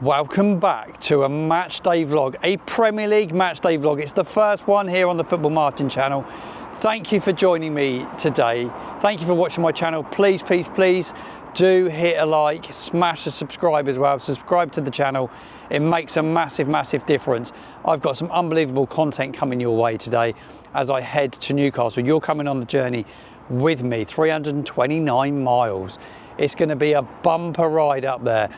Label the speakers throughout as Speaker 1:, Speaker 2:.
Speaker 1: Welcome back to a match day vlog, a Premier League match day vlog. It's the first one here on the Football Martin channel. Thank you for joining me today. Thank you for watching my channel. Please do hit a like, smash a subscribe as well. Subscribe to the channel. It makes a massive difference. I've got some unbelievable content coming your way today as I head to Newcastle. You're coming on the journey with me, 329 miles. It's going to be a bumper ride up there.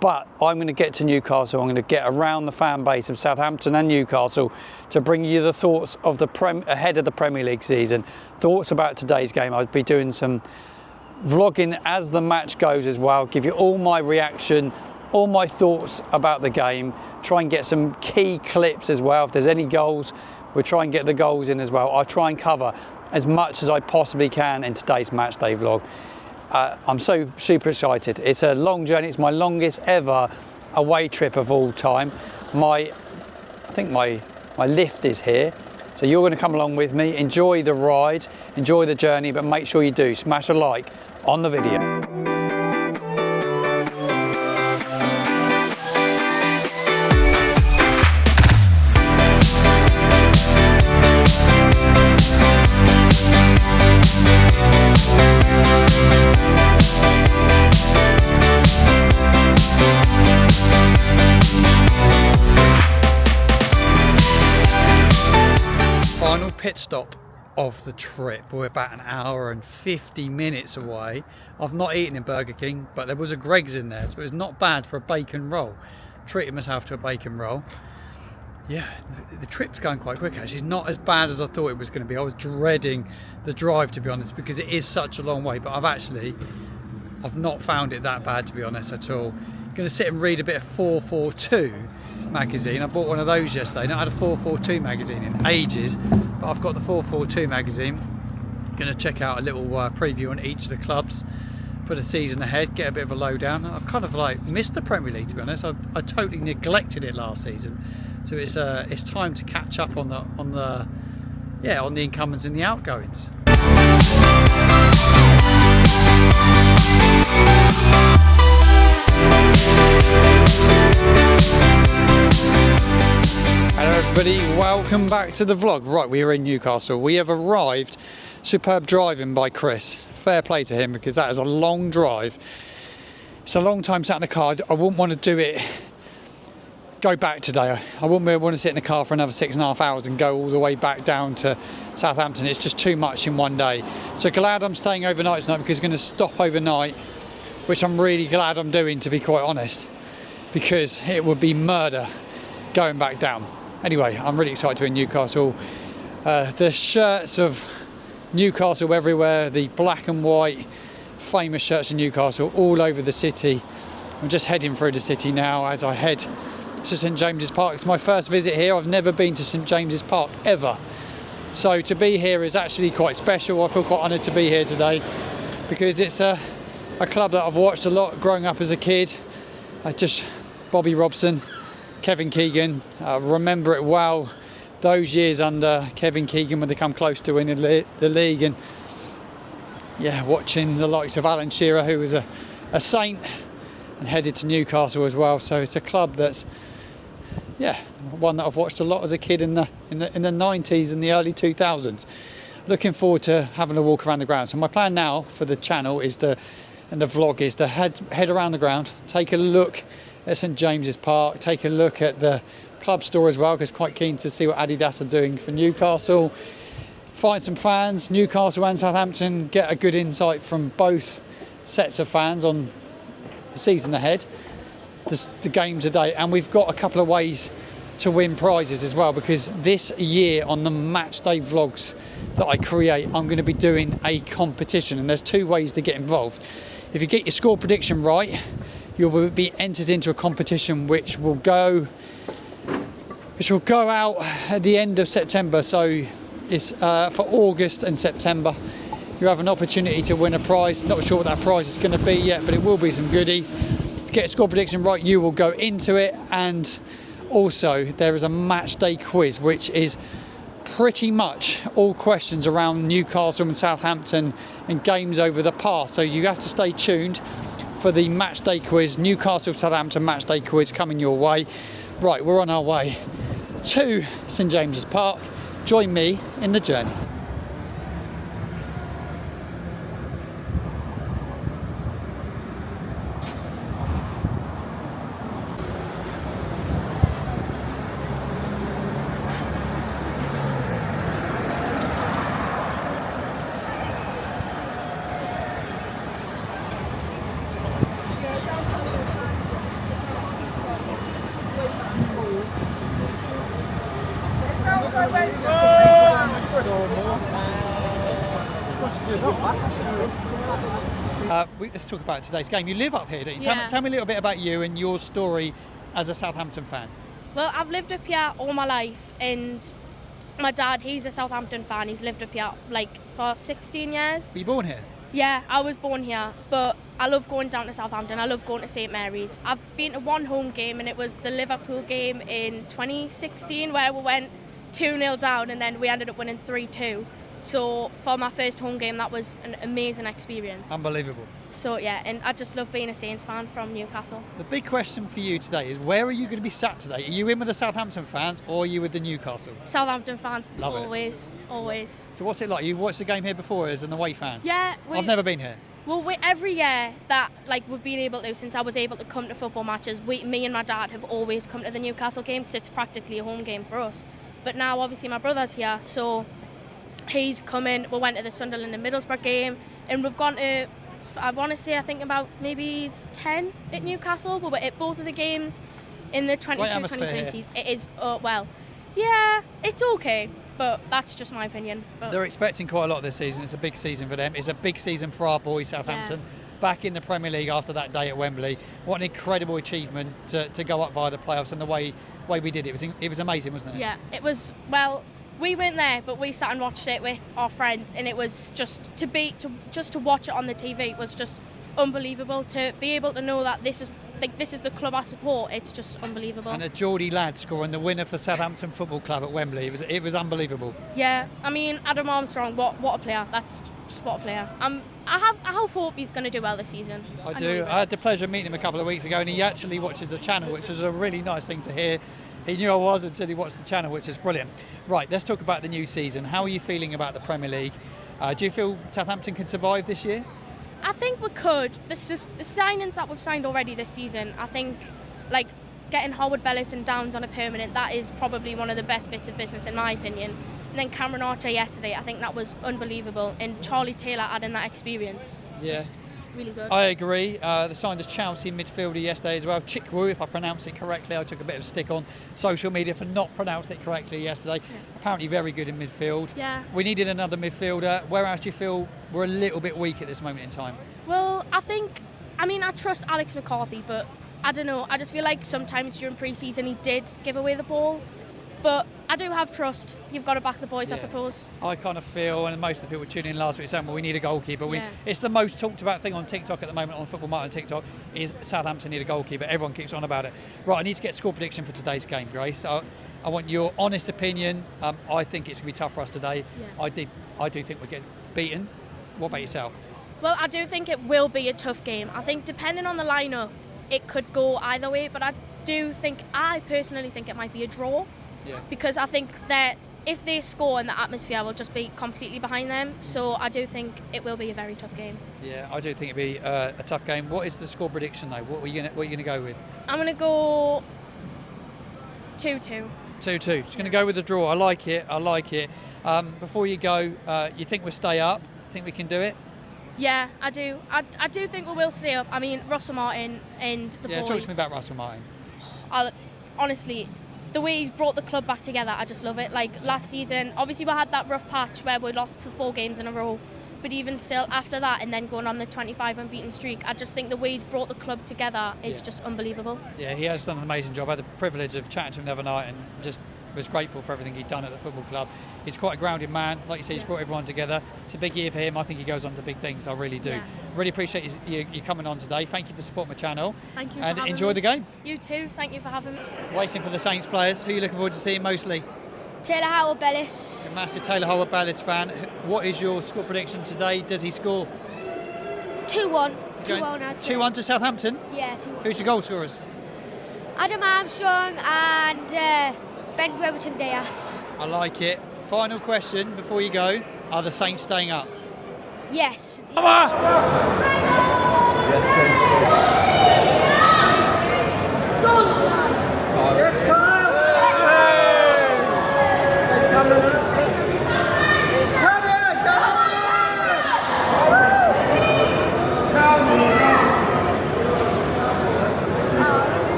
Speaker 1: But I'm going to get to Newcastle. I'm going to get around the fan base of Southampton and Newcastle to bring you the thoughts of the ahead of the Premier League season, thoughts about today's game. I'll be doing some vlogging as the match goes as well, give you all my reaction, all my thoughts about the game, try and get some key clips as well. If there's any goals, we'll try and get the goals in as well. I'll try and cover as much as I possibly can in today's match day vlog. I'm so super excited. It's a long journey. It's my longest ever away trip of all time. I think my lift is here. So you're going to come along with me, enjoy the ride, enjoy the journey, but make sure you do smash a like on the video. Pit stop of the trip. We're about an hour and 50 minutes away. I've not eaten in Burger King, but there was a Greggs in there, so it's not bad for a bacon roll. Treated myself to a bacon roll. Yeah, the trip's going quite quick actually. It's not as bad as I thought it was going to be. I was dreading the drive, to be honest, because it is such a long way, but I've not found it that bad, to be honest, at all. I'm going to sit and read a bit of 442 magazine. I bought one of those yesterday. Not had a 442 magazine in ages, but I've got the 442 magazine. Going to check out a little preview on each of the clubs for the season ahead, get a bit of a lowdown. I kind of missed the Premier League, to be honest. I totally neglected it last season, so it's time to catch up on the incomings and the outgoings. Hello everybody, welcome back to the vlog. Right, we are in Newcastle. We have arrived. Superb driving by Chris. Fair play to him, because that is a long drive. It's a long time sat in the car. I wouldn't want to go back today. I wouldn't want to sit in the car for another 6.5 hours and go all the way back down to Southampton. It's just too much in one day. So glad I'm staying overnight tonight, because I'm going to stop overnight, which I'm really glad I'm doing, to be quite honest, because it would be murder going back down. Anyway, I'm really excited to be in Newcastle. The shirts of Newcastle everywhere, the black and white famous shirts of Newcastle all over the city. I'm just heading through the city now as I head to St James's Park. It's my first visit here. I've never been to St James's Park ever. So to be here is actually quite special. I feel quite honoured to be here today, because it's a club that I've watched a lot growing up as a kid. Bobby Robson, Kevin Keegan, I remember it well, those years under Kevin Keegan when they come close to winning the league, and yeah, watching the likes of Alan Shearer, who was a saint and headed to Newcastle as well. So it's a club that's one that I've watched a lot as a kid in the 90s and the early 2000s. Looking forward to having a walk around the ground. So my plan now for the channel and the vlog is to head around the ground, take a look at St James's Park, take a look at the club store as well, because quite keen to see what Adidas are doing for Newcastle, find some fans, Newcastle and Southampton, get a good insight from both sets of fans on the season ahead, the game today, and we've got a couple of ways to win prizes as well, because this year on the match day vlogs that I create, I'm going to be doing a competition, and there's two ways to get involved. If you get your score prediction right, you will be entered into a competition which will go out at the end of September. So it's for August and September. You have an opportunity to win a prize. Not sure what that prize is going to be yet, but it will be some goodies. If you get a score prediction right, you will go into it. And also there is a match day quiz, which is pretty much all questions around Newcastle and Southampton and games over the past. So you have to stay tuned for the match day quiz, Newcastle Southampton match day quiz coming your way. Right, we're on our way to St James's Park. Join me in the journey. Let's talk about today's game. You live up here, don't you?
Speaker 2: Yeah.
Speaker 1: Tell me a little bit about you and your story as a Southampton fan.
Speaker 2: Well, I've lived up here all my life, and my dad, he's a Southampton fan. He's lived up here for 16 years.
Speaker 1: Were you born here?
Speaker 2: Yeah, I was born here, but I love going down to Southampton. I love going to St Mary's. I've been to one home game, and it was the Liverpool game in 2016 where we went 2-0 down and then we ended up winning 3-2. So for my first home game, that was an amazing experience.
Speaker 1: Unbelievable.
Speaker 2: So yeah, and I just love being a Saints fan from Newcastle.
Speaker 1: The big question for you today is, where are you going to be sat today? Are you in with the Southampton fans or are you with the Newcastle?
Speaker 2: Southampton fans,
Speaker 1: Love it.
Speaker 2: always.
Speaker 1: So what's it like? You watched the game here before as an away fan?
Speaker 2: Yeah.
Speaker 1: I've never been here.
Speaker 2: Well, every year that we've been able to, since I was able to come to football matches, me and my dad have always come to the Newcastle game because it's practically a home game for us. But now obviously my brother's here, so he's coming. We went to the Sunderland and Middlesbrough game, and we've gone to, I want to say, I think about maybe 10 at Newcastle, but we're at both of the games in the 22-23 season. It is, yeah, it's okay, but that's just my opinion. But
Speaker 1: they're expecting quite a lot this season. It's a big season for them. It's a big season for our boys, Southampton.
Speaker 2: Yeah.
Speaker 1: Back in the Premier League after that day at Wembley. What an incredible achievement to go up via the playoffs, and the way we did it. It was amazing, wasn't it?
Speaker 2: Yeah, it was. Well, we weren't there, but we sat and watched it with our friends, and it was just to watch it on the TV was just unbelievable. To be able to know that this is the club I support, it's just unbelievable.
Speaker 1: And a Geordie lad scoring the winner for Southampton Football Club at Wembley. It was unbelievable.
Speaker 2: Yeah, I mean, Adam Armstrong, what a player. That's just what a player. I have hope he's going to do well this season.
Speaker 1: I do. I had the pleasure of meeting him a couple of weeks ago, and he actually watches the channel, which was a really nice thing to hear. He knew I was until he watched the channel, which is brilliant. Right, let's talk about the new season. How are you feeling about the Premier League? Do you feel Southampton can survive this year?
Speaker 2: I think we could. The signings that we've signed already this season, I think, getting Howard Bellis and Downs on a permanent, that is probably one of the best bits of business in my opinion. And then Cameron Archer yesterday, I think that was unbelievable. And Charlie Taylor adding that experience, just really good.
Speaker 1: I agree. They signed a Chelsea midfielder yesterday as well, Chikwu, if I pronounce it correctly. I took a bit of a stick on social media for not pronouncing it correctly yesterday. Yeah. Apparently very good in midfield.
Speaker 2: Yeah.
Speaker 1: We needed another midfielder. Where else do you feel we're a little bit weak at this moment in time?
Speaker 2: Well, I trust Alex McCarthy, but I don't know. I just feel like sometimes during pre-season he did give away the ball. But I do have trust. You've got to back the boys, I suppose. I
Speaker 1: kind of feel, and most of the people tuning in last week saying, well, we need a goalkeeper. It's the most talked about thing on TikTok at the moment, on Football Mart and TikTok, is Southampton need a goalkeeper. Everyone keeps on about it. Right, I need to get a score prediction for today's game, Grace. I want your honest opinion. I think it's going to be tough for us today. Yeah. I do think we'll get beaten. What about yourself?
Speaker 2: Well, I do think it will be a tough game. I think depending on the lineup, it could go either way, but I personally think it might be a draw.
Speaker 1: Yeah.
Speaker 2: Because I think that if they score, and the atmosphere will just be completely behind them, so I do think it will be a very tough game.
Speaker 1: Yeah, I do think it'll be a tough game. What is the score prediction though? What are you going to go with?
Speaker 2: I'm going to go 2-2.
Speaker 1: 2-2. Just going to go with the draw. I like it. Before you go, you think we'll stay up? Think we can do it?
Speaker 2: Yeah, I do. I do think we will stay up. I mean, Russell Martin and the boys.
Speaker 1: Yeah, talk to me about Russell Martin.
Speaker 2: Honestly, the way he's brought the club back together, I just love it. Last season, obviously we had that rough patch where we lost to 4 games in a row, but even still after that, and then going on the 25 unbeaten streak, I just think the way he's brought the club together is just unbelievable.
Speaker 1: Yeah, he has done an amazing job. I had the privilege of chatting to him the other night and just was grateful for everything he'd done at the football club. He's quite a grounded man. Like you say, he's brought everyone together. It's a big year for him. I think he goes on to big things. I really do. Yeah. Really appreciate you coming on today. Thank you for supporting my channel.
Speaker 2: Thank you.
Speaker 1: And enjoy the game.
Speaker 2: You too. Thank you for having me.
Speaker 1: Waiting for the Saints players. Who are you looking forward to seeing mostly?
Speaker 3: Taylor Howard Bellis.
Speaker 1: You're a massive Taylor Howard Bellis fan. What is your score prediction today? Does he score?
Speaker 3: 2-1. 2-1 I'd say.
Speaker 1: 2-1 to Southampton?
Speaker 3: Yeah, 2-1.
Speaker 1: Who's your goal scorers?
Speaker 3: Adam Armstrong and Ben Brereton Díaz.
Speaker 1: I like it. Final question before you go. Are the Saints staying up?
Speaker 3: Yes.
Speaker 1: Come on!
Speaker 4: Yes, Kyle! It's coming up.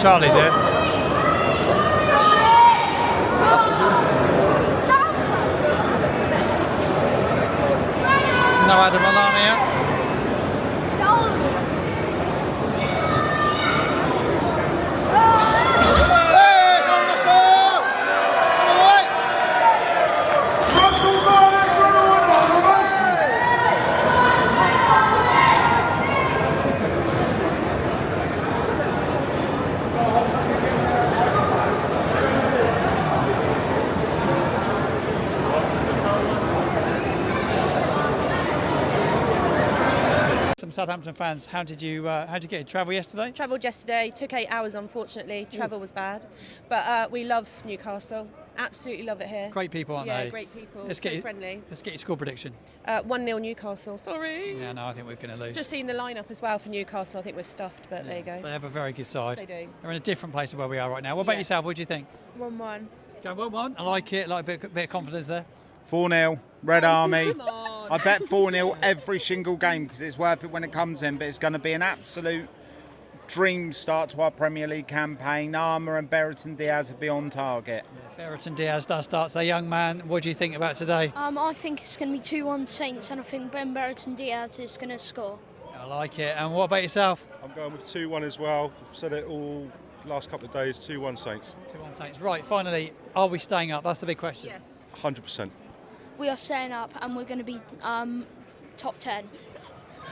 Speaker 1: Charlie's here. No Adam Alana yet. Some Southampton fans, how did you get your travel yesterday?
Speaker 5: Travelled yesterday, took 8 hours unfortunately, travel was bad, but we love Newcastle, absolutely love it here.
Speaker 1: Great people, aren't
Speaker 5: yeah,
Speaker 1: they?
Speaker 5: great people,
Speaker 1: Let's
Speaker 5: so
Speaker 1: get
Speaker 5: friendly.
Speaker 1: Let's get your score prediction.
Speaker 5: 1-0 Newcastle, sorry.
Speaker 1: Yeah, no, I think we're going to lose.
Speaker 5: Just seen the lineup as well for Newcastle, I think we're stuffed, but there you go.
Speaker 1: They have a very good side.
Speaker 5: They do.
Speaker 1: They're in a different place to where we are right now. What about
Speaker 5: Yeah.
Speaker 1: yourself? What do you think?
Speaker 3: 1-1.
Speaker 1: Go 1-1. I like it. Like a bit of confidence there.
Speaker 6: 4-0, Red Army.
Speaker 5: Come on.
Speaker 6: I bet 4-0 every single game because it's worth it when it comes in, but it's going to be an absolute dream start to our Premier League campaign. Armour and Brereton Díaz will be on target.
Speaker 1: Brereton Díaz does start. So, young man, what do you think about today?
Speaker 3: I think it's going to be 2-1 Saints, and I think Ben Brereton Díaz is going to score.
Speaker 1: I like it. And what about yourself?
Speaker 7: I'm going with 2-1 as well. I've said it all last couple of days, 2-1 Saints.
Speaker 1: 2-1 Saints. Right, finally, are we staying up? That's the big question.
Speaker 5: Yes.
Speaker 7: 100%.
Speaker 3: We are staying up, and we're going to be top 10.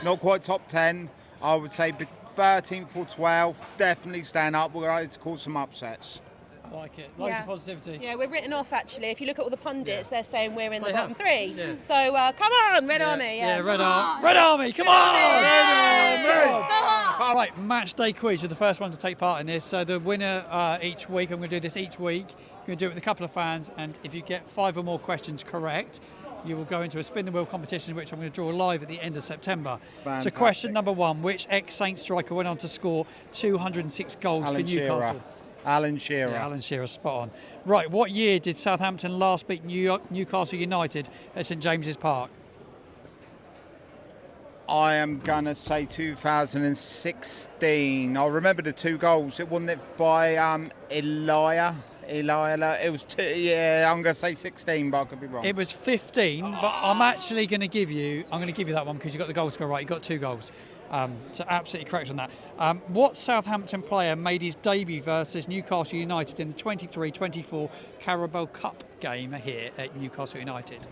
Speaker 6: Not quite top 10. I would say 13th or 12th. Definitely stand up. We're ready to cause some upsets.
Speaker 1: I like it. Loads
Speaker 5: Yeah.
Speaker 1: of positivity.
Speaker 5: Yeah, we're written off actually. If you look at all the pundits, they're saying we're in the
Speaker 1: They
Speaker 5: bottom
Speaker 1: have.
Speaker 5: 3.
Speaker 1: Yeah.
Speaker 5: So come on, Red Army.
Speaker 1: Yeah,
Speaker 5: Yeah,
Speaker 1: Red Army, come on! Right, match day quiz. You're the first one to take part in this. So the winner each week, I'm going to do this each week. I'm going to do it with a couple of fans, and if you get 5 or more questions correct, you will go into a spin the wheel competition, which I'm going to draw live at the end of September.
Speaker 6: Fantastic.
Speaker 1: So question number 1, which ex-Saint striker went on to score 206 goals for Newcastle?
Speaker 6: Shearer. Alan Shearer.
Speaker 1: Yeah, Alan Shearer, spot on. Right, what year did Southampton last beat Newcastle United at St James's Park?
Speaker 6: I am going to say 2016. I remember the 2 goals. It wasn't it by Elia. It was 2. Yeah, I'm going to say 16, but I could be wrong.
Speaker 1: It was 15, but I'm actually going to give you that one because you got the goal score right. You got 2 goals. So absolutely correct on that. What Southampton player made his debut versus Newcastle United in the 23-24 Carabao Cup game here at Newcastle United?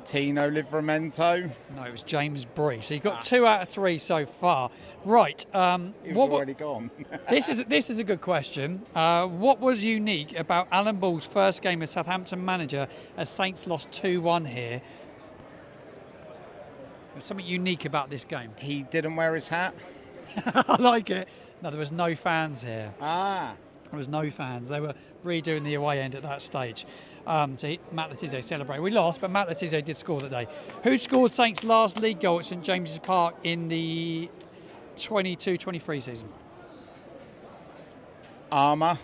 Speaker 6: Tino Livramento.
Speaker 1: No, it was James Bree. So you've got 2 out of 3 so far. Right.
Speaker 6: He was already gone.
Speaker 1: This is a good question. What was unique about Alan Ball's first game as Southampton manager as Saints lost 2-1 here? There's something unique about this game.
Speaker 6: He didn't wear his hat.
Speaker 1: I like it. No, there was no fans here.
Speaker 6: Ah.
Speaker 1: There was no fans. They were redoing the away end at that stage. Matt Letizia celebrated. We lost, but Matt Letizia did score that day. Who scored Saints' last league goal at St James's Park in the 22-23 season?
Speaker 6: Armour.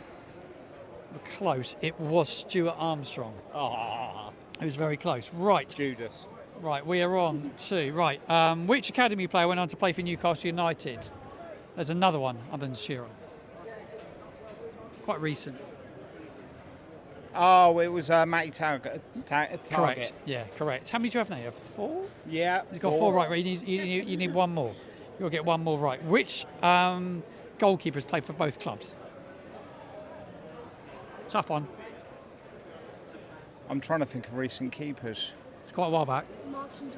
Speaker 1: Close. It was Stuart Armstrong.
Speaker 6: Ah.
Speaker 1: It was very close. Right.
Speaker 6: Judas.
Speaker 1: Right, we are on to. Right. Which academy player went on to play for Newcastle United? There's another one other than Shearer. Quite recent.
Speaker 6: Oh, it was Matty Target.
Speaker 1: Correct. Yeah, correct. How many do you have now? You have 4?
Speaker 6: Yeah.
Speaker 1: He's got 4 right. You need 1 more. You've got to get 1 more right. Which goalkeepers played for both clubs? Tough one.
Speaker 6: I'm trying to think of recent keepers.
Speaker 1: It's quite a while back.
Speaker 3: Martin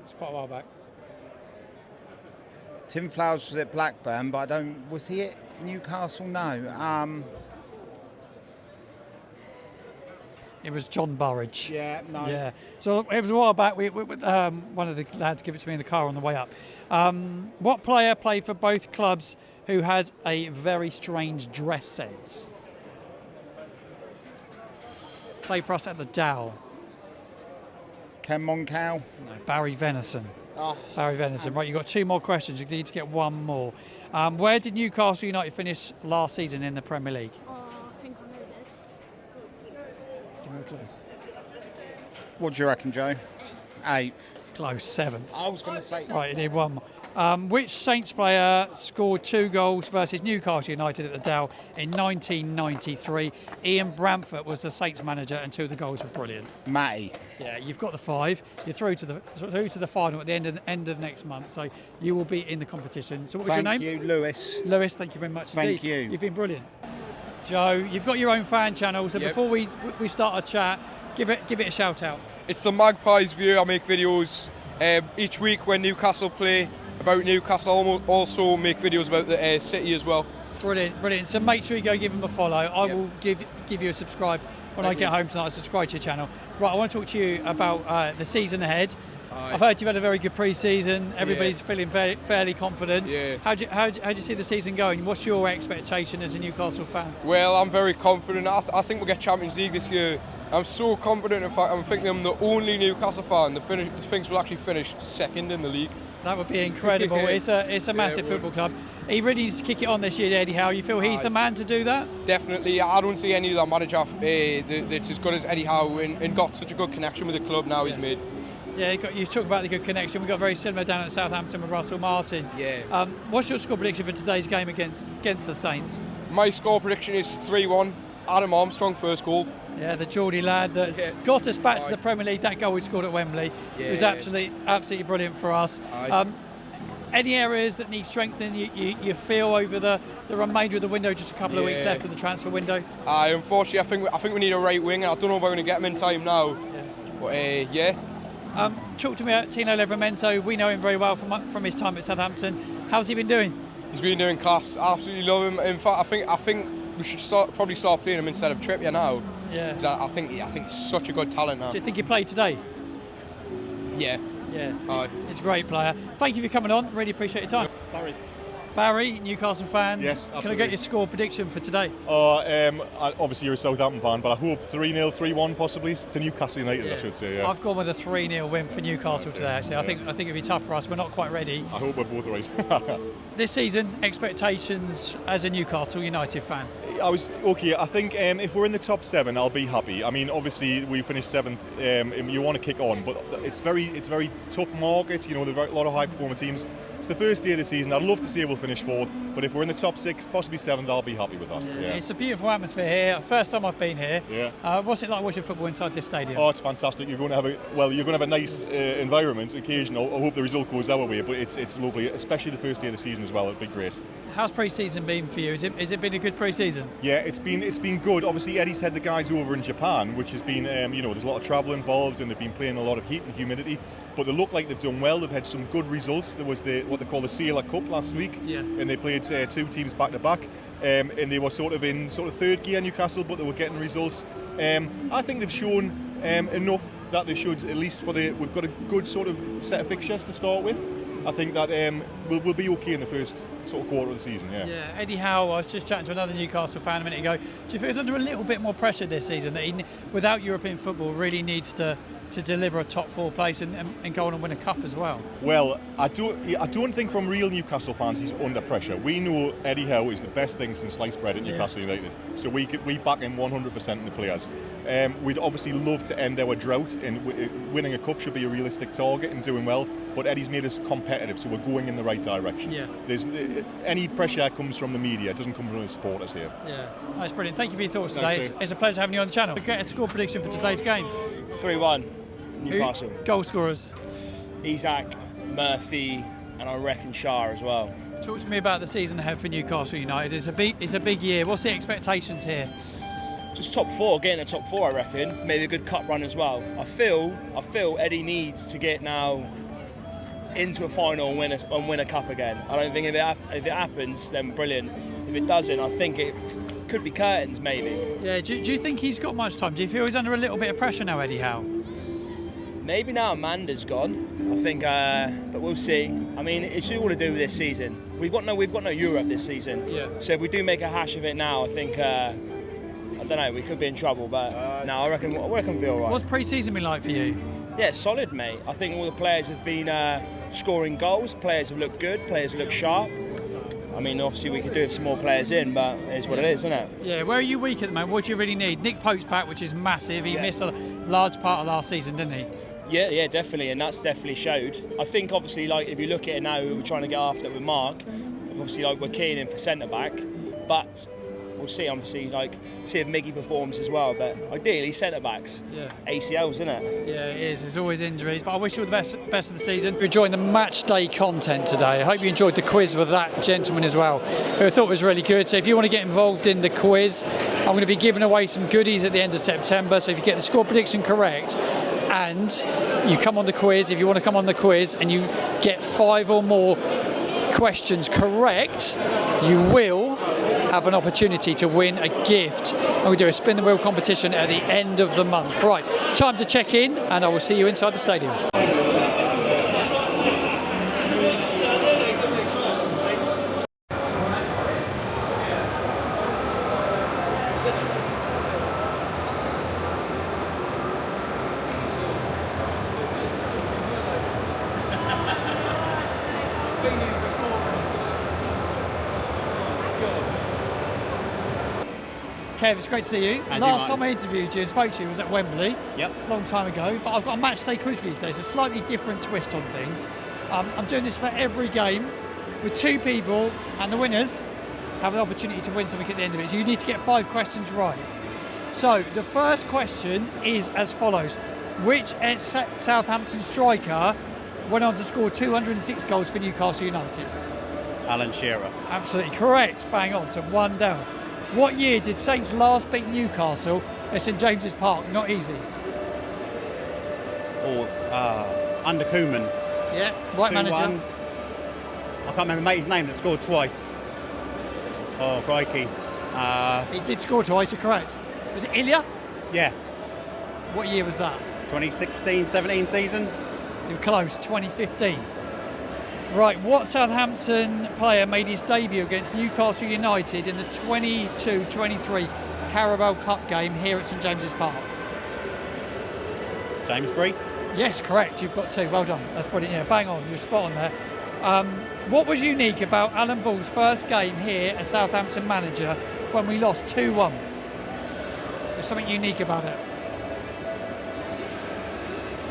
Speaker 1: It's quite a while back.
Speaker 6: Tim Flowers was at Blackburn, but I don't. Was he at Newcastle? No.
Speaker 1: It was John Burridge.
Speaker 6: Yeah, no.
Speaker 1: Yeah. So it was a while back. One of the lads gave it to me in the car on the way up. What player played for both clubs who had a very strange dress sense? Played for us at the Dow.
Speaker 6: Ken Moncow.
Speaker 1: No, Barry Venison. Barry Venison. Right, you've got 2 more questions. You need to get 1 more. Where did Newcastle United finish last season in the Premier League?
Speaker 3: Oh, I think I know this.
Speaker 1: Give me a clue.
Speaker 6: What do you reckon, Joe? 8th.
Speaker 1: Close, 7th.
Speaker 6: I was going to say.
Speaker 1: Right, you need 1 more. Which Saints player scored 2 goals versus Newcastle United at the Dow in 1993? Ian Bramford was the Saints manager, and 2 of the goals were brilliant.
Speaker 6: Matty.
Speaker 1: Yeah, you've got the 5. You're through to the final at the end of next month, so you will be in the competition. So what was your name?
Speaker 6: Thank you, Lewis.
Speaker 1: Lewis, thank you very much
Speaker 6: Thank
Speaker 1: indeed.
Speaker 6: you.
Speaker 1: You've been brilliant. Joe, you've got your own fan channel, so before we start our chat, give it a shout out.
Speaker 8: It's the Magpies View. I make videos each week when Newcastle play about Newcastle. Also make videos about the city as well.
Speaker 1: Brilliant. So make sure you go give them a follow. I will give you a subscribe when I get home tonight. Subscribe to your channel. Right, I want to talk to you about the season ahead. I've heard you've had a very good pre-season. Everybody's feeling fairly confident.
Speaker 8: Yeah.
Speaker 1: How do you see the season going? What's your expectation as a Newcastle fan?
Speaker 8: Well, I'm very confident. I think we'll get Champions League this year. I'm so confident. In fact, I'm thinking I'm the only Newcastle fan that thinks we'll actually finish 2nd in the league.
Speaker 1: That would be incredible. It's a massive football club. He really needs to kick it on this year, Eddie Howe. You feel he's the man to do that?
Speaker 8: Definitely. I don't see any other manager that's as good as Eddie Howe and got such a good connection with the club now he's made.
Speaker 1: Yeah, you talk about the good connection. We've got very similar down at Southampton with Russell Martin.
Speaker 8: Yeah.
Speaker 1: What's your score prediction for today's game against the Saints?
Speaker 8: My score prediction is 3-1. Adam Armstrong, first goal.
Speaker 1: Yeah, the Geordie lad that's got us back to the Premier League. That goal we scored at Wembley was absolutely brilliant for us. Any areas that need strengthening you feel over the remainder of the window, just a couple of weeks left of the transfer window?
Speaker 8: Unfortunately, I think we need a right wing, and I don't know if I'm going to get him in time now.
Speaker 1: Yeah.
Speaker 8: But
Speaker 1: Talk to me about Tino Livramento. We know him very well from his time at Southampton. How's he been doing?
Speaker 8: He's been doing class. I absolutely love him. In fact, I think we should probably start playing him instead of Trippier now.
Speaker 1: Yeah.
Speaker 8: 'Cause I think he's such a good talent now.
Speaker 1: Do you think he played today?
Speaker 8: Yeah.
Speaker 1: Yeah. He's a great player. Thank you for coming on. Really appreciate your time. Barry, Newcastle fan.
Speaker 9: Yes,
Speaker 1: Can I
Speaker 9: absolutely.
Speaker 1: get your score prediction for today?
Speaker 9: Obviously you're a Southampton fan, but I hope 3-0, 3-1 possibly to Newcastle United, I should say. Yeah.
Speaker 1: I've gone with a 3-0 win for Newcastle today, actually. I think it'd be tough for us. We're not quite ready.
Speaker 9: I hope we're both right.
Speaker 1: This season, expectations as a Newcastle United fan?
Speaker 9: I think if we're in the top 7, I'll be happy. I mean, obviously we finished 7th. You want to kick on, but it's very tough market. You know, there are a lot of high performing teams. It's the first day of the season. I'd love to see we'll finish 4th, but if we're in the top 6, possibly 7th, I'll be happy with that. Yeah.
Speaker 1: It's a beautiful atmosphere here. First time I've been here.
Speaker 9: Yeah.
Speaker 1: What's it like watching football inside this stadium?
Speaker 9: Oh, it's fantastic. You're going to have a nice environment. Occasional. I hope the result goes our way, but it's lovely, especially the first day of the season as well. It'd be great.
Speaker 1: How's pre-season been for you? Has it been a good pre-season?
Speaker 9: Yeah, it's been good. Obviously, Eddie's had the guys over in Japan, which has been, there's a lot of travel involved, and they've been playing a lot of heat and humidity. But they look like they've done well. They've had some good results. There was what they call the Sailor Cup last week, and they played 2 teams back to back, and they were sort of in third gear, Newcastle, but they were getting results. I think they've shown enough that they should, at least we've got a good sort of set of fixtures to start with. I think that we'll be okay in the first sort of quarter of the season. Yeah.
Speaker 1: Yeah. Eddie Howe, I was just chatting to another Newcastle fan a minute ago. Do you feel he's under a little bit more pressure this season, that he, without European football, really needs to deliver a top 4 place and go on and win a cup as well?
Speaker 9: Well, I don't think from real Newcastle fans he's under pressure. We know Eddie Howe is the best thing since sliced bread at Newcastle United, so we back him 100% in the players. We'd obviously love to end our drought, and winning a cup should be a realistic target and doing well, but Eddie's made us competitive, so we're going in the right direction.
Speaker 1: Yeah.
Speaker 9: There's any pressure comes from the media, it doesn't come from the supporters here.
Speaker 1: Yeah, that's brilliant. Thank you for your thoughts
Speaker 9: Thanks,
Speaker 1: today. It's a pleasure having you on the channel. Get a score prediction for today's game.
Speaker 10: 3-1 Newcastle.
Speaker 1: Goal scorers?
Speaker 10: Isaac, Murphy, and I reckon Schar as well.
Speaker 1: Talk to me about the season ahead for Newcastle United. It's a big year. What's the expectations here?
Speaker 10: Just top 4, getting the top 4, I reckon. Maybe a good cup run as well. I feel Eddie needs to get now into a final and win a cup again. I don't think if it happens, then brilliant. If it doesn't, I think it could be curtains maybe.
Speaker 1: Yeah, do you think he's got much time? Do you feel he's under a little bit of pressure now, Eddie Howe?
Speaker 10: Maybe now Amanda's gone. I think, but we'll see. I mean, it's all to do with this season. We've got no Europe this season.
Speaker 1: Yeah.
Speaker 10: So if we do make a hash of it now, I think I don't know. We could be in trouble, but no, I reckon we'll be all right.
Speaker 1: What's pre-season been like for you?
Speaker 10: Yeah, solid, mate. I think all the players have been scoring goals. Players have looked good. Players look sharp. I mean, obviously we could do with some more players in, but it's what it is, isn't it?
Speaker 1: Yeah, where are you weak at the moment? What do you really need? Nick Pope's back, which is massive. He missed a large part of last season, didn't he?
Speaker 10: Yeah, definitely, and that's definitely showed. I think, obviously, like if you look at it now, we're trying to get after it with Mark. Obviously, like we're keying in for centre back, but we'll see. Obviously, like see if Miggy performs as well. But ideally, centre backs.
Speaker 1: Yeah.
Speaker 10: ACLs, isn't it?
Speaker 1: Yeah, it is. There's always injuries, but I wish you all the best of the season. You're enjoying the match day content today. I hope you enjoyed the quiz with that gentleman as well, who I thought was really good. So if you want to get involved in the quiz, I'm going to be giving away some goodies at the end of September. So if you get the score prediction correct, and you come on the quiz, if you want to come on the quiz and you get 5 or more questions correct, you will have an opportunity to win a gift. And we do a spin the wheel competition at the end of the month. Right, time to check in, and I will see you inside the stadium. Kev, it's great to see you. Last time I interviewed you and spoke to you was at Wembley.
Speaker 11: Yep.
Speaker 1: A long time ago. But I've got a match day quiz for you today, so a slightly different twist on things. I'm doing this for every game with 2 people, and the winners have an opportunity to win something at the end of it. So you need to get 5 questions right. So the first question is as follows. Which Southampton striker went on to score 206 goals for Newcastle United?
Speaker 11: Alan Shearer.
Speaker 1: Absolutely correct. Bang on. So 1 down. What year did Saints last beat Newcastle at St James's Park? Not easy.
Speaker 11: Under Koeman.
Speaker 1: Yeah, right manager.
Speaker 11: I can't remember mate's name that scored twice. Oh, crikey.
Speaker 1: He did score twice, you're correct. Was it Ilya?
Speaker 11: Yeah.
Speaker 1: What year was that?
Speaker 11: 2016-17 season.
Speaker 1: You were close, 2015. Right, what Southampton player made his debut against Newcastle United in the 22-23 Carabao Cup game here at St James's Park?
Speaker 11: James Bree.
Speaker 1: Yes, correct. You've got 2. Well done. That's brilliant. Yeah, bang on. You're spot on there. What was unique about Alan Ball's first game here as Southampton manager when we lost 2-1? There's something unique about it.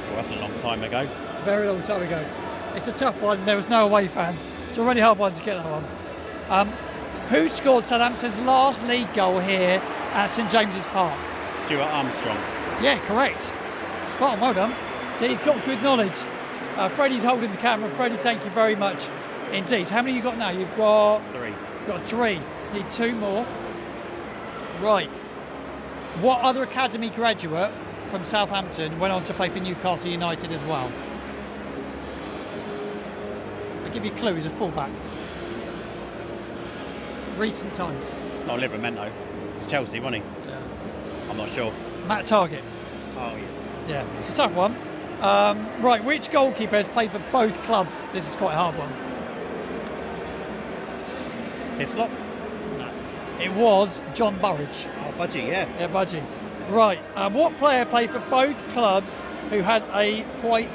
Speaker 11: Well, that's a long time ago.
Speaker 1: Very long time ago. It's a tough one. There was no away fans. It's a really hard one to get that one. Who scored Southampton's last league goal here at St James's Park?
Speaker 11: Stuart Armstrong.
Speaker 1: Yeah, correct. Spot on, well done. See, he's got good knowledge. Freddie's holding the camera. Freddie, thank you very much indeed. How many have you got now? You've got
Speaker 11: 3.
Speaker 1: Got 3. Need 2 more. Right. What other academy graduate from Southampton went on to play for Newcastle United as well? I'll give you a clue, he's a fullback. Recent times.
Speaker 11: Oh, Livramento. It's Chelsea, wasn't he?
Speaker 1: Yeah.
Speaker 11: I'm not sure.
Speaker 1: Matt Target.
Speaker 11: Oh, yeah.
Speaker 1: Yeah, it's a tough one. Right, which goalkeeper has played for both clubs? This is quite a hard one.
Speaker 11: Hislop?
Speaker 1: No. It was John Burridge.
Speaker 11: Oh, Budgie, yeah.
Speaker 1: Yeah, Budgie. Right, what player played for both clubs who had a quite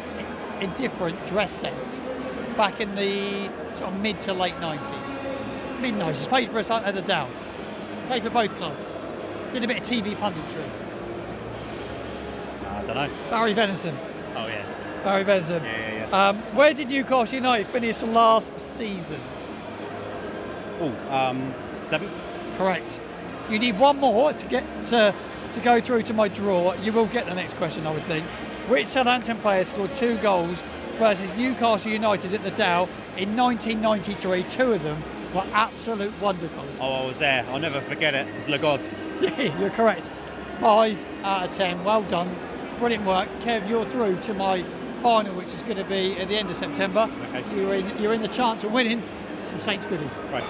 Speaker 1: indifferent dress sense back in the sort of mid to late 90s? Mid-90s. Played for us at the Dow. Played for both clubs. Did a bit of TV punditry.
Speaker 11: I don't know.
Speaker 1: Barry Venison.
Speaker 11: Oh, yeah.
Speaker 1: Barry Venison.
Speaker 11: Yeah.
Speaker 1: Where did Newcastle United finish last season?
Speaker 11: Oh, 7th.
Speaker 1: Correct. You need 1 more to get to go through to my draw. You will get the next question, I would think. Which Southampton player scored 2 goals versus Newcastle United at the Dow in 1993? 2 of them were absolute wonder goals.
Speaker 11: Oh, I was there. I'll never forget it. It's Lagod.
Speaker 1: Yeah, you're correct. 5 out of 10. Well done. Brilliant work. Kev, you're through to my final, which is going to be at the end of September.
Speaker 11: Okay.
Speaker 1: You're in the chance of winning some Saints goodies.
Speaker 11: Right.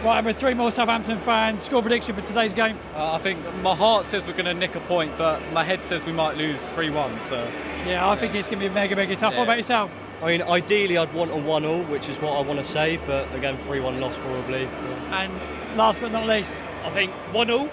Speaker 1: Right, and with 3 more Southampton fans, score prediction for today's game?
Speaker 12: I think my heart says we're going to nick a point, but my head says we might lose 3-1. So
Speaker 1: Yeah, I think it's going to be mega tough. What about yourself?
Speaker 13: I mean, ideally I'd want a 1-1, which is what I want to say, but again, 3-1 loss probably.
Speaker 1: And last but not least,
Speaker 13: I think 1-0,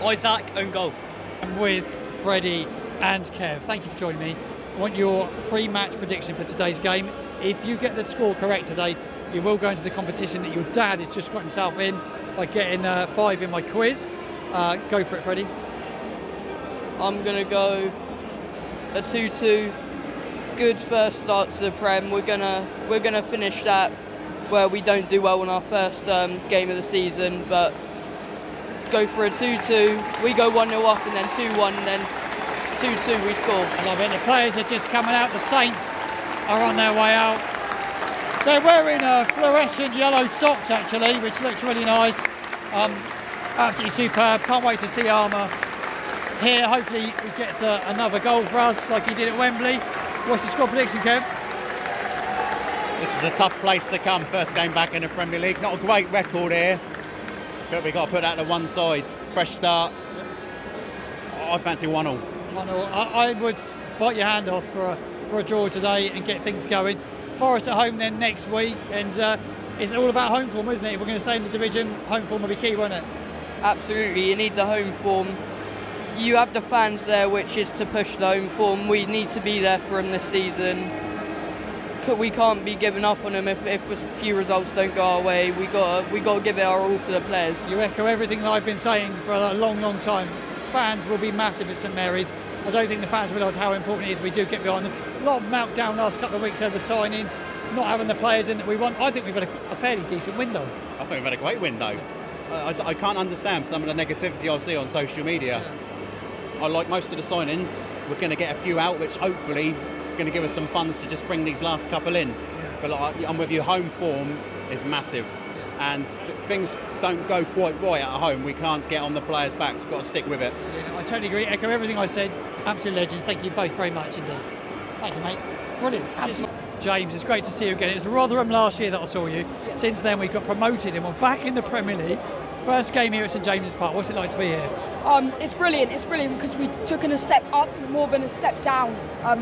Speaker 13: Isaac and goal.
Speaker 1: I'm with Freddie and Kev. Thank you for joining me. I want your pre-match prediction for today's game. If you get the score correct today, you will go into the competition that your dad has just got himself in by getting 5 in my quiz. Go for it, Freddie.
Speaker 14: I'm going to go a 2-2. Good first start to the Prem. We're gonna finish that where we don't do well in our first game of the season, but go for a 2-2. We go 1-0 up and then 2-1 and then 2-2 we score.
Speaker 1: I love it. The players are just coming out. The Saints are on their way out. They're wearing fluorescent yellow socks actually, which looks really nice. Absolutely superb. Can't wait to see Armour here. Hopefully he gets another goal for us like he did at Wembley. What's the score prediction, Kev?
Speaker 11: This is a tough place to come. First game back in the Premier League. Not a great record here, but we've got to put that to one side. Fresh start. I fancy 1-0.
Speaker 1: 1-0. I would bite your hand off for a draw today and get things going. Forest at home then next week, and it's all about home form, isn't it? If we're going to stay in the division, home form will be key, won't it?
Speaker 14: Absolutely, you need the home form. You have the fans there, which is to push the home form. We need to be there for them this season. We can't be giving up on them if a few results don't go our way. We got to give it our all for the players.
Speaker 1: You echo everything that I've been saying for a long time. Fans will be massive at St Mary's. I don't think the fans realise how important it is we do get behind them. A lot of meltdown last couple of weeks over signings, not having the players in that we want. I think we've had a fairly decent window.
Speaker 11: I think we've had a great window. I can't understand some of the negativity I see on social media. I like most of the signings. We're going to get a few out, which hopefully going to give us some funds to just bring these last couple in. But I'm with you, home form is massive. And things don't go quite right at home, we can't get on the players' backs. We've got to stick with it.
Speaker 1: Yeah, I totally agree. Echo everything I said. Absolute legends. Thank you both very much indeed. Thank you, mate. Brilliant. Absolutely. James, it's great to see you again. It was Rotherham last year that I saw you. Yeah. Since then, we got promoted and we're back in the Premier League. First game here at St James's Park. What's it like to be here?
Speaker 15: It's brilliant. It's brilliant because we took a step up more than a step down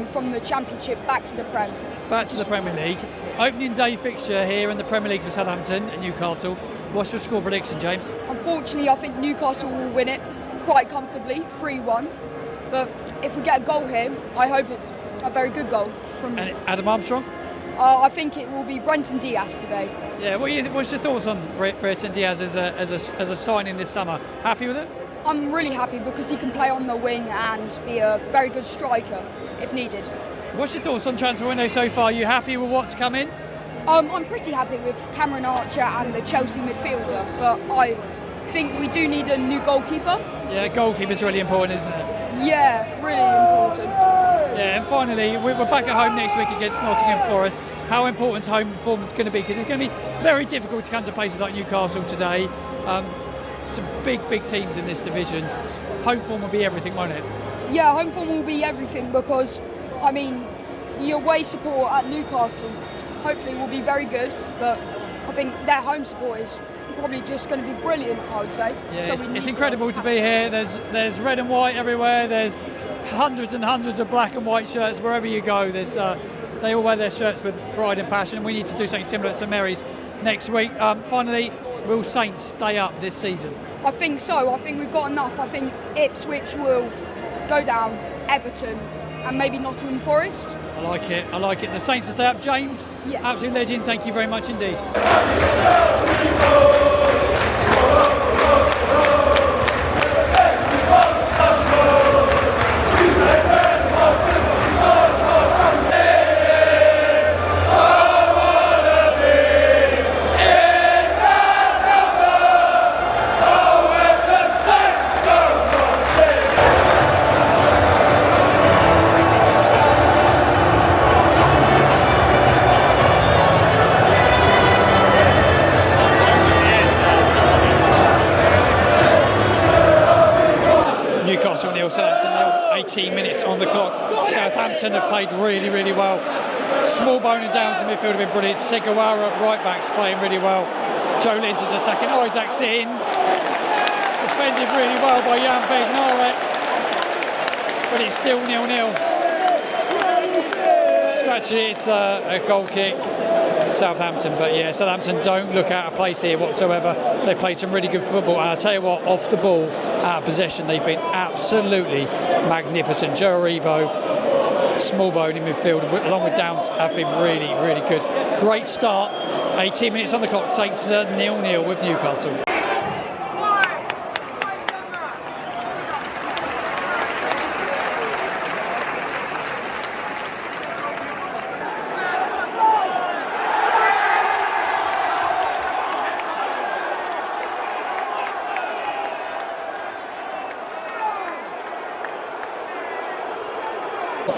Speaker 15: from the Championship back to the Prem.
Speaker 1: Back to the Premier League. Opening day fixture here in the Premier League for Southampton and Newcastle. What's your score prediction, James?
Speaker 15: Unfortunately, I think Newcastle will win it quite comfortably, 3-1. But if we get a goal here, I hope it's a very good goal from.
Speaker 1: And Adam Armstrong?
Speaker 15: I think it will be Brereton Díaz today.
Speaker 1: Yeah. What's your thoughts on Brereton Díaz as a signing this summer? Happy with it?
Speaker 15: I'm really happy because he can play on the wing and be a very good striker if needed.
Speaker 1: What's your thoughts on transfer window so far? Are you happy with what's come in?
Speaker 15: I'm pretty happy with Cameron Archer and the Chelsea midfielder, but I think we do need a new goalkeeper.
Speaker 1: Yeah, goalkeeper's really important, isn't it?
Speaker 15: Yeah, really important.
Speaker 1: Yeah, and finally, we're back at home next week against Nottingham Forest. How important is home performance going to be? Because it's going to be very difficult to come to places like Newcastle today. Some big teams in this division. Home form will be everything, won't it?
Speaker 15: Yeah, home form will be everything because, I mean, the away support at Newcastle hopefully will be very good, but I think their home support is probably just going to be brilliant, I would say.
Speaker 1: Yeah, so it's incredible to be here. There's red and white everywhere. There's hundreds and hundreds of black and white shirts wherever you go. They all wear their shirts with pride and passion, and we need to do something similar at St Mary's next week. Finally, will Saints stay up this season?
Speaker 15: I think so. I think we've got enough. I think Ipswich will go down, Everton, and maybe Nottingham Forest.
Speaker 1: I like it. The Saints will stay up. James,
Speaker 15: yeah.
Speaker 1: Absolute legend. Thank you very much indeed. Southampton 18 minutes on the clock. Southampton have played really well. Small bone and Downs in midfield have been brilliant. Segawara at right back's playing really well. Joe Linton's attacking. Isaac's in. Defended really well by Jan Bednarek. But it's still 0-0. Actually, it's a goal kick, Southampton. But yeah, Southampton don't look out of place here whatsoever. They played some really good football. And I tell you what, off the ball, out of possession, they've been absolutely magnificent. Joe Aribo, small bone in midfield, along with Downs, have been really, really good. Great start. 18 minutes on the clock. Saints 0-0 with Newcastle.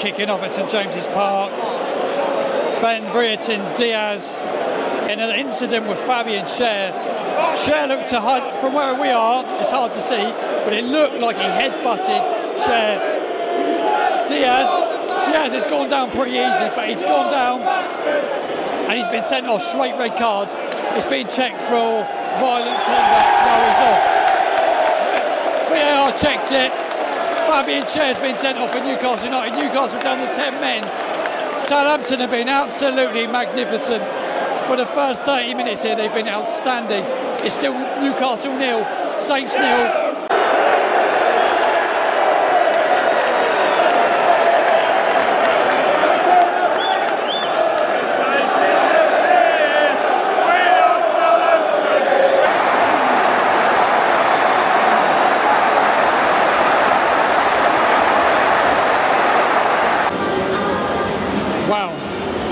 Speaker 1: Kicking off at St James's Park. Ben Brereton Díaz in an incident with Fabian Schar. Schar looked to hide from where we are, it's hard to see, but it looked like he head-butted Schar. Díaz has gone down pretty easy, but he's gone down and he's been sent off, straight red card. He's been checked for violent conduct while he's off. VAR checked it. Fabian Schar has been sent off for Newcastle United. Newcastle down to 10 men. Southampton have been absolutely magnificent. For the first 30 minutes here, they've been outstanding. It's still Newcastle 0, Saints 0.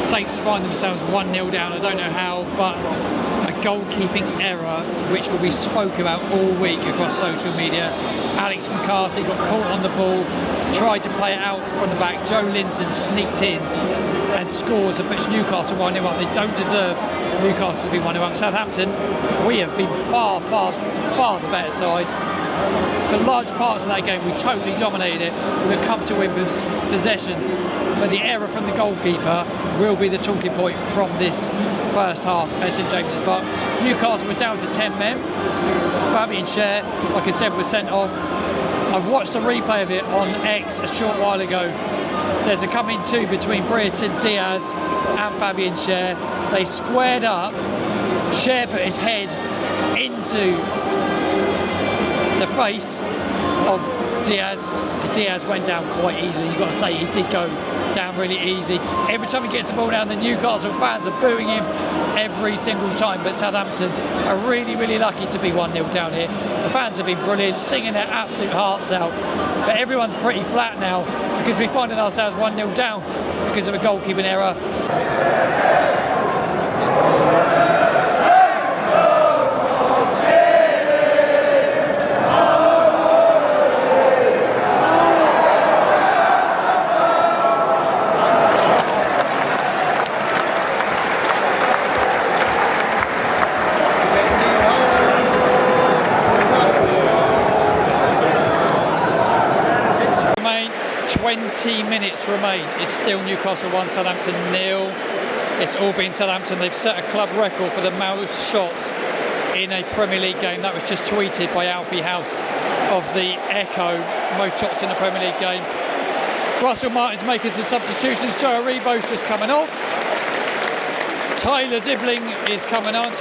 Speaker 1: Saints find themselves 1-0 down. I don't know how, but a goalkeeping error, which will be spoke about all week across social media. Alex McCarthy got caught on the ball, tried to play it out from the back. Joe Linton sneaked in and scores and puts Newcastle 1-0 up. They don't deserve Newcastle to be 1-0 up. Southampton, we have been far the better side. For large parts of that game, we totally dominated it with a comfortable possession. But the error from the goalkeeper will be the talking point from this first half at St James's Park. Newcastle were down to 10 men. Fabian Schar, like I said, was sent off. I've watched a replay of it on X a short while ago. There's a coming to between Brereton Díaz and Fabian Schar. They squared up. Schar put his head into the face of Díaz. Díaz went down quite easily. You've got to say he did go down really easy. Every time he gets the ball down, the Newcastle fans are booing him every single time. But Southampton are really, really lucky to be 1-0 down here. The fans have been brilliant, singing their absolute hearts out. But everyone's pretty flat now because we're finding ourselves 1-0 down because of a goalkeeping error. Minutes remain. It's still Newcastle 1, Southampton 0. It's all been Southampton. They've set a club record for the most shots in a Premier League game. That was just tweeted by Alfie House of the Echo. Most shots in a Premier League game. Russell Martin's making some substitutions. Joe Aribo's just coming off. Tyler Dibbling is coming on.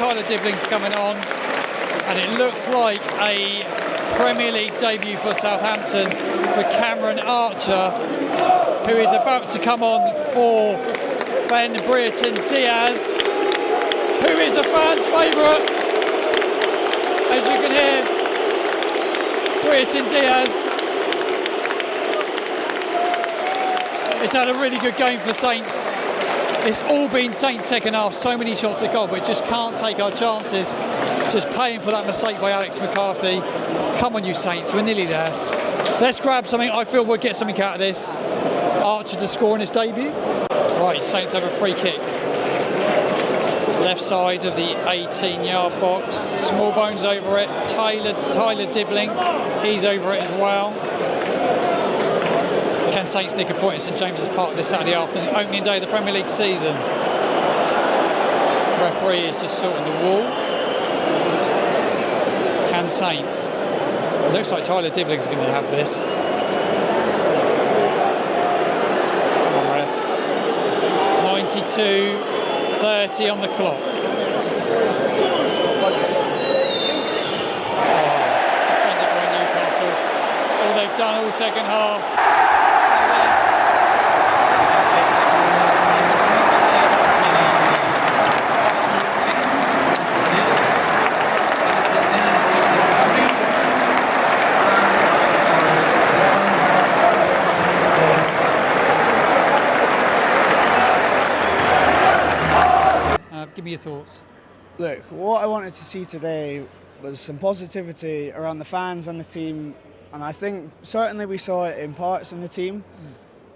Speaker 1: And it looks like a Premier League debut for Southampton for Cameron Archer, who is about to come on for Ben Brereton Díaz, who is a fan's favourite. As you can hear, Brereton Díaz has had a really good game for Saints. It's all been Saints second half, so many shots at goal, but just can't take our chances. Just paying for that mistake by Alex McCarthy. Come on, you Saints, we're nearly there. Let's grab something. I feel we'll get something out of this. Archer to score in his debut. Right, Saints have a free kick. Left side of the 18-yard box. Smallbones over it. Tyler Dibbling, he's over it as well. Can Saints nick a point at St James's Park this Saturday afternoon, opening day of the Premier League season? Referee is just sorting the wall. Saints. It looks like Tyler Dibling's going to have this. Come on, ref. 92:30 on the clock. Defended by Newcastle. That's all they've done all second half. Give me your thoughts.
Speaker 16: Look, what I wanted to see today was some positivity around the fans and the team, and I think certainly we saw it in parts in the team.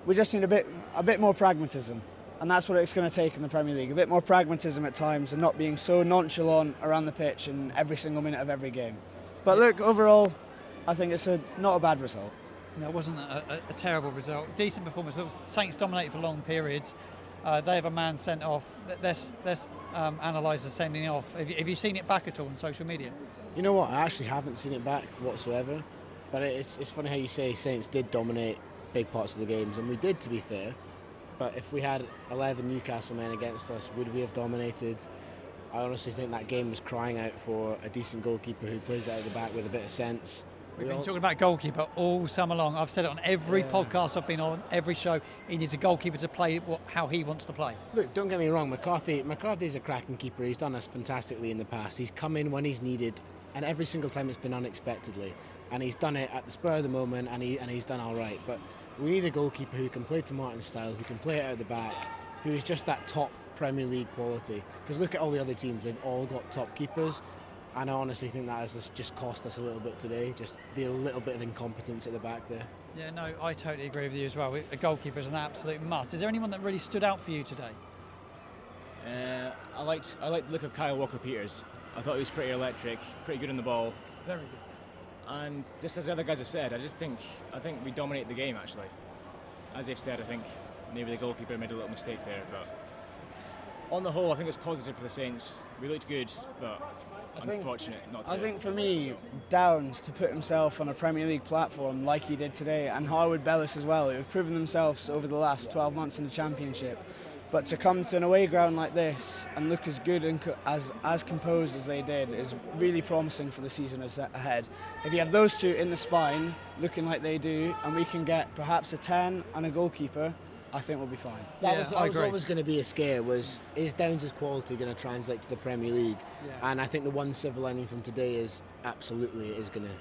Speaker 16: We just need a bit more pragmatism, and that's what it's going to take in the Premier League. A bit more pragmatism at times, and not being so nonchalant around the pitch in every single minute of every game. But look, overall, I think it's not a bad result.
Speaker 1: No, it wasn't a terrible result. Decent performance. Saints dominated for long periods. They have a man sent off. Let's analyse the sending off. Have you seen it back at all on social media?
Speaker 17: You know what? I actually haven't seen it back whatsoever. But it's funny how you say Saints did dominate big parts of the games, and we did, to be fair. But if we had 11 Newcastle men against us, would we have dominated? I honestly think that game was crying out for a decent goalkeeper who plays out of the back with a bit of sense.
Speaker 1: We've been talking about goalkeeper all summer long. I've said it on every podcast I've been on, every show. He needs a goalkeeper to play how he wants to play.
Speaker 17: Look, don't get me wrong, McCarthy's a cracking keeper. He's done us fantastically in the past. He's come in when he's needed, and every single time it's been unexpectedly. And he's done it at the spur of the moment, and he's done all right. But we need a goalkeeper who can play to Martin's style, who can play it out of the back, who is just that top Premier League quality. Because look at all the other teams, they've all got top keepers. And I honestly think that has just cost us a little bit today, just the little bit of incompetence at the back there.
Speaker 1: Yeah, no, I totally agree with you as well. A goalkeeper is an absolute must. Is there anyone that really stood out for you today?
Speaker 18: I liked the look of Kyle Walker-Peters. I thought he was pretty electric, pretty good on the ball.
Speaker 1: Very good.
Speaker 18: And just as the other guys have said, I think we dominated the game actually. As they've said, I think maybe the goalkeeper made a little mistake there, but on the whole, I think it's positive for the Saints. We looked good, but unfortunate not to.
Speaker 16: I think for me, Downs to put himself on a Premier League platform like he did today, and Harwood Bellis as well, who have proven themselves over the last 12 months in the Championship. But to come to an away ground like this and look as good and as composed as they did is really promising for the season ahead. If you have those two in the spine, looking like they do, and we can get perhaps a 10 and a goalkeeper, I think we'll be fine.
Speaker 17: That was always going to be a scare, is Downs' quality going to translate to the Premier League? Yeah. And I think the one silver lining from today is absolutely it is going to.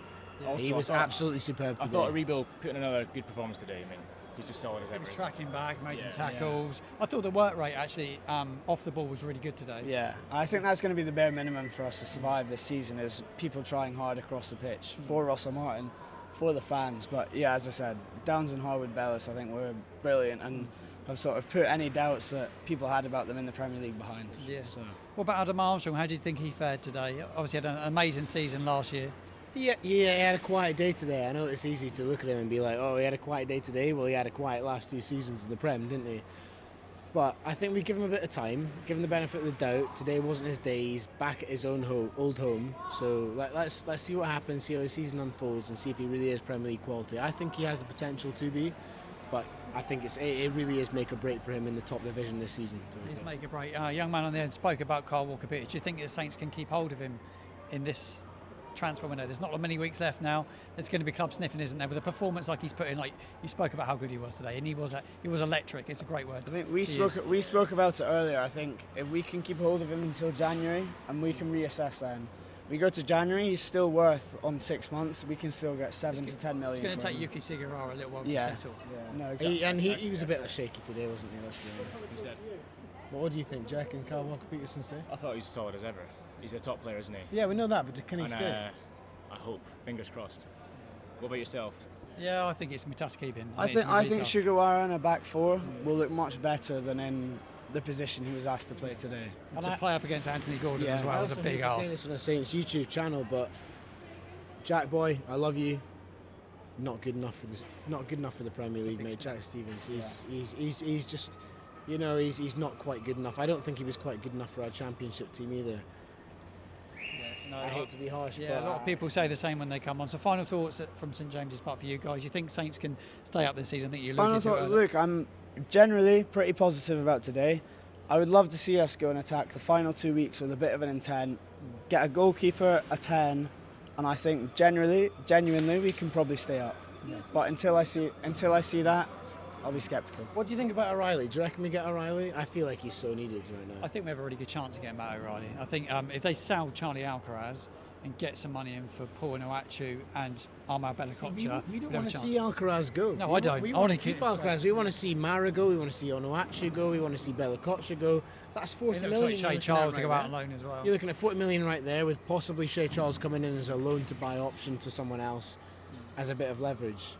Speaker 17: Yeah. He was absolutely superb today.
Speaker 18: I thought Aribo put in another good performance today. I mean, he's just solid as ever.
Speaker 1: He was tracking back, making tackles. Yeah. I thought the work rate actually off the ball was really good today.
Speaker 16: Yeah, I think that's going to be the bare minimum for us to survive this season is people trying hard across the pitch for Russell Martin, for the fans. But yeah, as I said, Downs and Harwood Bellis I think were brilliant and have sort of put any doubts that people had about them in the Premier League behind.
Speaker 1: Yeah.
Speaker 16: So.
Speaker 1: What about Adam Armstrong? How do you think he fared today? Obviously had an amazing season last year.
Speaker 17: Yeah, he had a quiet day today. I know it's easy to look at him and be like, oh, he had a quiet day today. Well, he had a quiet last 2 seasons in the Prem, didn't he? But I think we give him a bit of time, give him the benefit of the doubt. Today wasn't his day. He's back at his own old home. So let's see what happens, see how his season unfolds, and see if he really is Premier League quality. I think he has the potential to be, but I think it really is make or break for him in the top division this season.
Speaker 1: It is make or break. Young man on the end spoke about Kyle Walker-Peters. Do you think the Saints can keep hold of him in this transfer window? There's not many weeks left now. It's going to be club sniffing, isn't there? With a performance like he's put in, like you spoke about how good he was today, and he was electric. It's a great word.
Speaker 16: I think we spoke about it earlier. I think if we can keep hold of him until January, and we can reassess then. We go to January, he's still worth on 6 months. We can still get 7 to 10 million.
Speaker 1: It's going to take Yuki Sigurara a little while to settle.
Speaker 16: Yeah. No, exactly.
Speaker 17: He was a bit shaky today, wasn't he? Let's be honest. What do you think, Jack and Kyle Walker-Peters today?
Speaker 18: I thought he was as solid as ever. He's a top player, isn't he?
Speaker 17: Yeah, we know that, but can he stay?
Speaker 18: I hope. Fingers crossed. What about yourself?
Speaker 1: Yeah, I think it's going to be tough to keep him.
Speaker 16: I think Sugawara in a back four will look much better than in the position he was asked to play today.
Speaker 1: And to play up against Anthony Gordon as well was a big ask.
Speaker 17: I was this on a Saints YouTube channel, but Jack boy, I love you. Not good enough for this. Not good enough for the Premier League, mate. Jack Stevens. He's just, he's not quite good enough. I don't think he was quite good enough for our Championship team either. I hate to be harsh,
Speaker 1: Yeah,
Speaker 17: but
Speaker 1: a lot of people say the same when they come on. So final thoughts from St James's Park for you guys. You think Saints can stay up this season? I think you alluded to it earlier.
Speaker 16: Look, I'm generally pretty positive about today. I would love to see us go and attack the final 2 weeks with a bit of an intent, get a goalkeeper, a 10, and I think genuinely, we can probably stay up. But until I see that, I'll be sceptical.
Speaker 17: What do you think about O'Reilly? Do you reckon we get O'Reilly? I feel like he's so needed right now.
Speaker 1: I think we have a really good chance of getting Matt O'Reilly. I think if they sell Charlie Alcaraz and get some money in for Paul Noachu and Armand Bella-Kotcha,
Speaker 17: We don't want to see Alcaraz go.
Speaker 1: No, I don't.
Speaker 17: We
Speaker 1: I
Speaker 17: want
Speaker 1: want
Speaker 17: to keep Alcaraz. We want to see Mara go. We want to see Onuachu go. We want to see Bella-Kotcha go. That's 40 million.
Speaker 1: Like Shea Charles to go out on loan as well.
Speaker 17: You're looking at 40 million right there, with possibly Shea Charles coming in as a loan to buy option to someone else as a bit of leverage.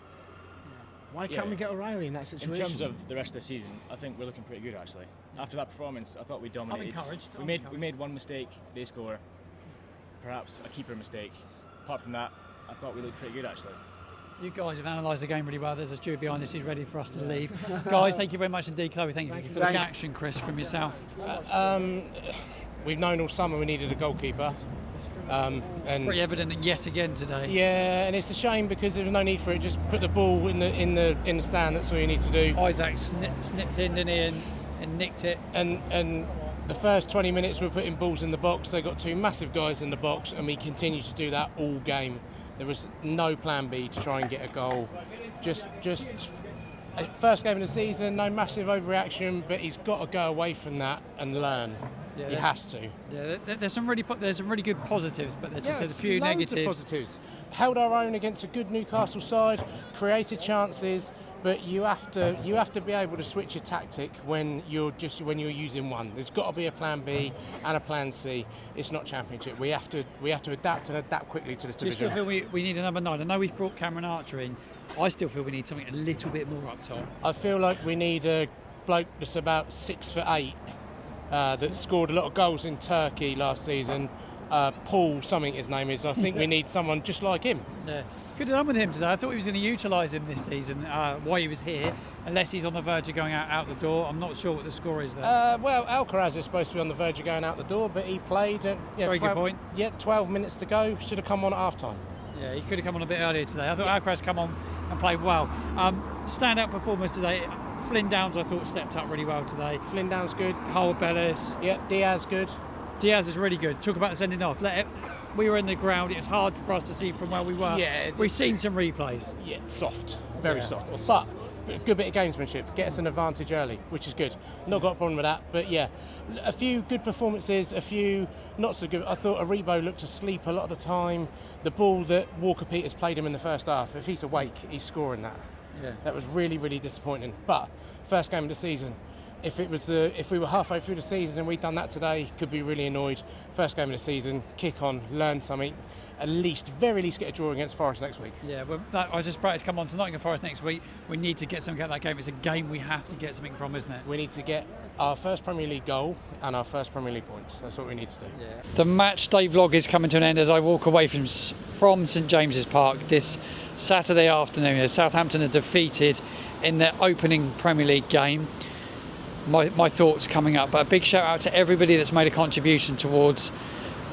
Speaker 17: Why can't we get O'Reilly in that situation?
Speaker 18: In terms of the rest of the season, I think we're looking pretty good actually. After that performance, I thought we dominated.
Speaker 1: I'm encouraged.
Speaker 18: We made one mistake, they score. Perhaps a keeper mistake. Apart from that, I thought we looked pretty good actually.
Speaker 1: You guys have analysed the game really well. There's a steward behind us who's ready for us to leave. Guys, thank you very much indeed. Chloe, thank you for the action. Chris, from yourself.
Speaker 19: We've known all summer we needed a goalkeeper. And
Speaker 1: pretty evident yet again today.
Speaker 19: Yeah, and it's a shame because there was no need for it. Just put the ball in the stand. That's all you need to do.
Speaker 1: Isaac snipped in, didn't he, and nicked it.
Speaker 19: And the first 20 minutes we're putting balls in the box. They got two massive guys in the box, and we continue to do that all game. There was no plan B to try and get a goal. Just first game of the season, no massive overreaction, but he's got to go away from that and learn.
Speaker 1: Yeah,
Speaker 19: he has to.
Speaker 1: Yeah, there's some really good positives, but there's just a few
Speaker 19: loads
Speaker 1: negatives.
Speaker 19: Of positives. Held our own against a good Newcastle side, created chances, but you have to be able to switch your tactic when you're using one. There's got to be a plan B and a plan C. It's not Championship. We have to adapt and adapt quickly to this
Speaker 1: Do you
Speaker 19: division.
Speaker 1: still feel we need a number 9? I know we've brought Cameron Archer in. I still feel we need something a little bit more up top.
Speaker 19: I feel like we need a bloke that's about 6'8", that scored a lot of goals in Turkey last season. Paul, something his name is. I think we need someone just like him.
Speaker 1: Yeah. Could have done with him today. I thought he was going to utilise him this season while he was here, unless he's on the verge of going out the door. I'm not sure what the score is there.
Speaker 19: Well, Alcaraz is supposed to be on the verge of going out the door, but he played.
Speaker 1: Very good point.
Speaker 19: Yeah, 12 minutes to go. Should have come on at half time.
Speaker 1: Yeah, he could have come on a bit earlier today. I thought Alcaraz come on and played well. Standout performers today. Flynn Downs, I thought, stepped up really well today.
Speaker 19: Flynn Downs good.
Speaker 1: Howard Bellis.
Speaker 19: Yeah, Diaz good.
Speaker 1: Diaz is really good. Talk about the sending off. We were in the ground. It was hard for us to see from where we were.
Speaker 19: Yeah,
Speaker 1: we've seen some replays.
Speaker 19: Yeah, soft, very soft. But a good bit of gamesmanship. Get us an advantage early, which is good. Not got a problem with that. But yeah, a few good performances, a few not so good. I thought Aribo looked asleep a lot of the time. The ball that Walker Peters played him in the first half, if he's awake, he's scoring that.
Speaker 1: Yeah.
Speaker 19: That was really, really disappointing. But first game of the season. If we were halfway through the season and we'd done that today, could be really annoyed. First game of the season, kick on, learn something. Very least get a draw against Forest next week.
Speaker 1: Yeah, well, I was just about to come on to Nottingham Forest next week. We need to get something out of that game. It's a game we have to get something from, isn't it?
Speaker 19: We need to get our first Premier League goal and our first Premier League points. That's what we need to do.
Speaker 1: Yeah. The match day vlog is coming to an end as I walk away from St James's Park this Saturday afternoon. Southampton are defeated in their opening Premier League game. My thoughts coming up, but a big shout out to everybody that's made a contribution towards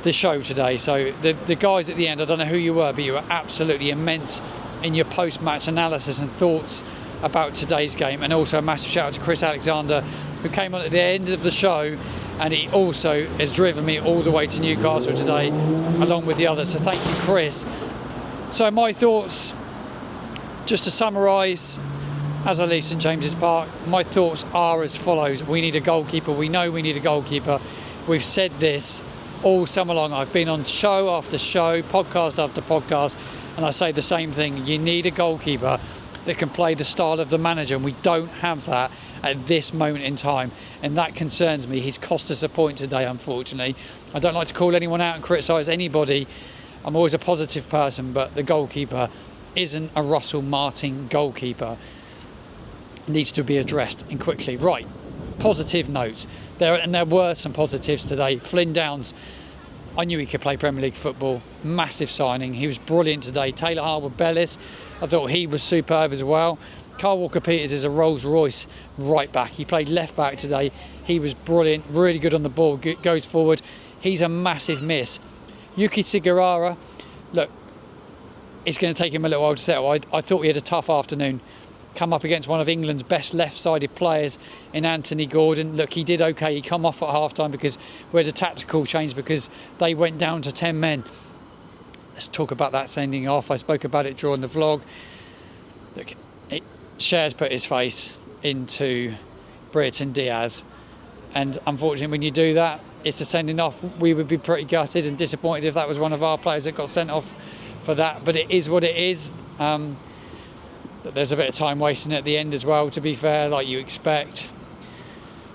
Speaker 1: the show today. So the guys at the end, I don't know who you were, but you were absolutely immense in your post-match analysis and thoughts about today's game. And also a massive shout out to Chris Alexander, who came on at the end of the show, and he also has driven me all the way to Newcastle today along with the others. So thank you, Chris. So my thoughts, just to summarise, as I leave St James's Park, my thoughts are as follows. We need a goalkeeper. We know we need a goalkeeper. We've said this all summer long. I've been on show after show, podcast after podcast, and I say the same thing. You need a goalkeeper that can play the style of the manager, and we don't have that at this moment in time, and that concerns me. He's cost us a point today, unfortunately. I don't like to call anyone out and criticise anybody. I'm always a positive person, but the goalkeeper isn't a Russell Martin goalkeeper. Needs to be addressed and quickly. Right, positive notes. There were some positives today. Flynn Downs, I knew he could play Premier League football. Massive signing. He was brilliant today. Taylor Harwood-Bellis, I thought he was superb as well. Carl Walker-Peters is a Rolls Royce right back. He played left back today. He was brilliant, really good on the ball, goes forward. He's a massive miss. Yuki Tsugiura, look, it's going to take him a little while to settle. I thought he had a tough afternoon. Come up against one of England's best left-sided players in Anthony Gordon. Look, he did okay. He come off at half-time because we had a tactical change because they went down to 10 men. Let's talk about that sending off. I spoke about it during the vlog. Look, Schar's put his face into Brereton Díaz, and unfortunately when you do that, it's a sending off. We would be pretty gutted and disappointed if that was one of our players that got sent off for that, but it is what it is. There's a bit of time wasting at the end as well, to be fair, like you expect.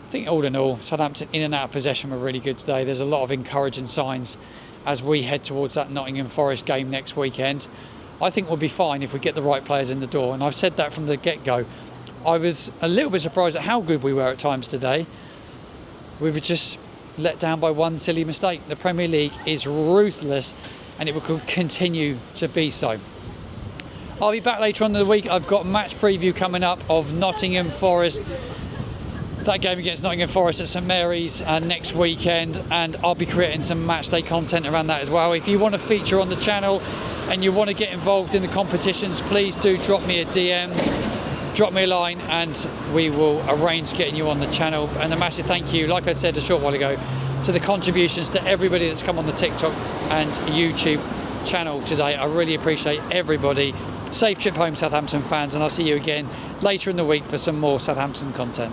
Speaker 1: I think all in all, Southampton in and out of possession were really good today. There's a lot of encouraging signs as we head towards that Nottingham Forest game next weekend. I think we'll be fine if we get the right players in the door, and I've said that from the get-go. I was a little bit surprised at how good we were at times today. We were just let down by one silly mistake. The Premier League is ruthless, and it will continue to be so. I'll be back later on in the week. I've got a match preview coming up of Nottingham Forest. That game against Nottingham Forest at St Mary's next weekend, and I'll be creating some match day content around that as well. If you want to feature on the channel and you want to get involved in the competitions, please do drop me a DM, drop me a line, and we will arrange getting you on the channel. And a massive thank you, like I said a short while ago, to the contributions to everybody that's come on the TikTok and YouTube channel today. I really appreciate everybody. Safe trip home, Southampton fans, and I'll see you again later in the week for some more Southampton content.